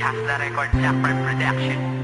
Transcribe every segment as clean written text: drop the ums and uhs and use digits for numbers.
has the record Blackbird Production.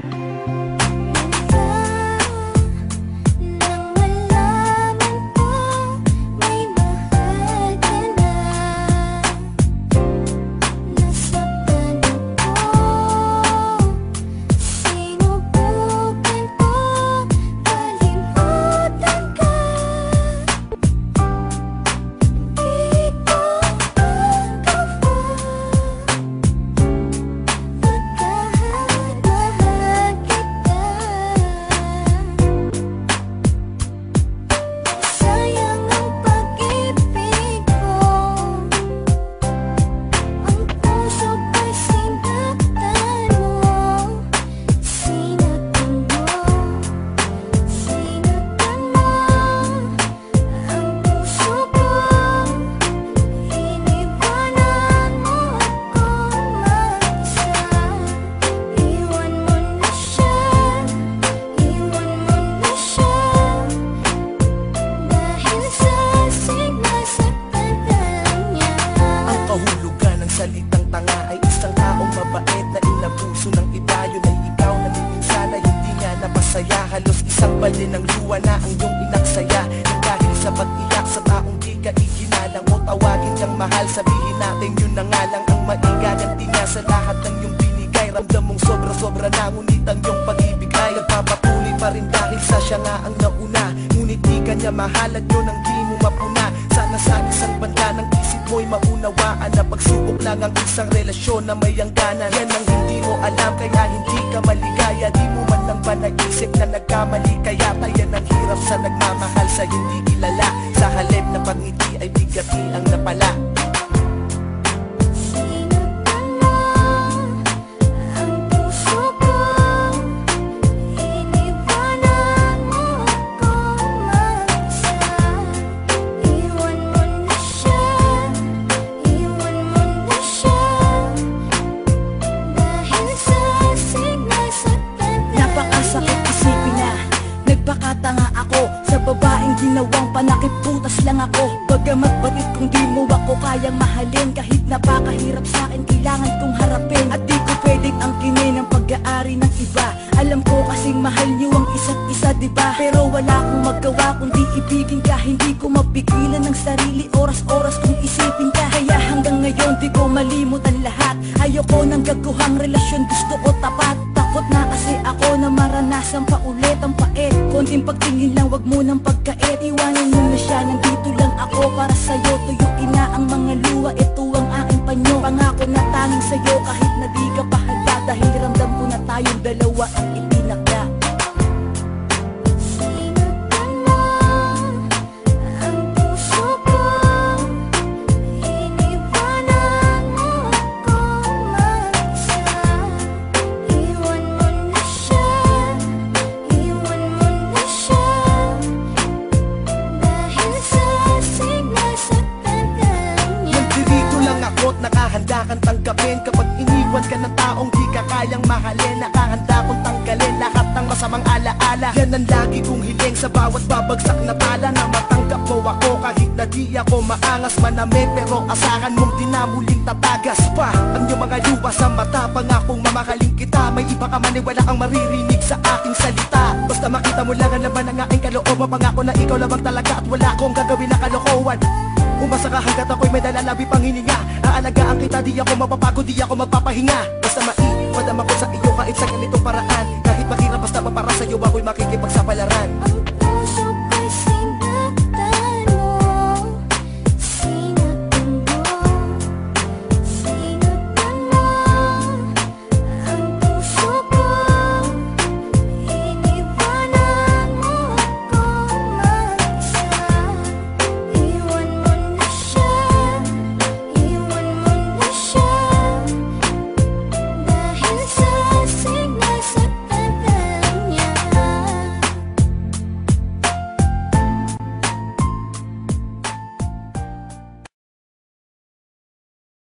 Salitang tanga ay isang taong mabait na inabuso ng iba. Yun ay ikaw na minsan ay hindi nga napasaya. Halos isang balin ng luwa na ang iyong inaksaya. Nang dahil sa pag-iyak sa taong di ka iginalang mo, tawagin kang mahal, sabihin natin yun na nga lang ang maigaganti niya sa lahat ng iyong binigay. Ramdam mong sobra-sobra na, ngunit ang iyong pag-ibig ay nagpapatuloy pa rin dahil sa siya nga ang nauna. Ngunit di ka niya mahal at yun ang di mo mapuna. Sana sa isang banda ng isip mo'y maunawaan na pagsubok lang ang isang relasyon na may hangganan. Yan ang hindi mo alam kaya hindi ka maligaya. Di mo man lang ba naisip na nagkamali, kaya tayo ang hirap sa nagmamahal sa hindi kilala. Sa halip na pangiti ay bigati ang napala. Nagpakatanga ako sa babaeng ginawang panakiputas lang ako. Bagamat batid kung di mo ako kayang mahalin, kahit napakahirap sa akin kailangan kong harapin. At di ko pwedeng angkinin ang pag-aari ng iba. Alam ko kasing mahal niyo ang isa't isa, diba? Pero wala akong magawa kundi ibigin ka. Hindi ko mapigilan ng sarili, oras-oras kung isipin ka. Kaya hanggang ngayon di ko malimutan lahat. Ayoko ng gaguhang relasyon, gusto ko tapat. Takot na kasi ako na maranasan pa ulit ang pait. Konting pagtingin lang, wag mo nang pagkait. Iwanan mo na siya, nandito lang ako para sa'yo. Tuyuin na ang mga luha, ito ang aking panyo. Pangako na tanging sa'yo kahit na di ka pahalata. Dahil ramdam ko na tayong dalawa ang itinakda. Nakahanda kang tanggapin kapag iniwan ka ng taong di ka kayang mahalin. Nakahanda kong tanggalin lahat ng masamang alaala. Yan ang lagi kong hiling sa bawat babagsak na pala. Na matanggap mo ako kahit na di ako maangas manamit. Pero asahan mong di na muling tatagas pa ang iyong mga luha sa mata. Pangakong mamahalin kita, may iba ka man ay wala kang maririnig sa aking salita. Basta makita mo lang ang laman ng aking kalooban. Pangako na ikaw lamang talaga at wala akong gagawin na kalokohan. Umasa ka hanggat ako'y may dalalabi pang hininga. Aalagaan kita, di ako mapapagod, di ako magpapahinga. Basta maiwadam ako sa iyo kahit sa ganitong paraan. Kahit mahirap basta para sa'yo ako'y makikipagsapalaran.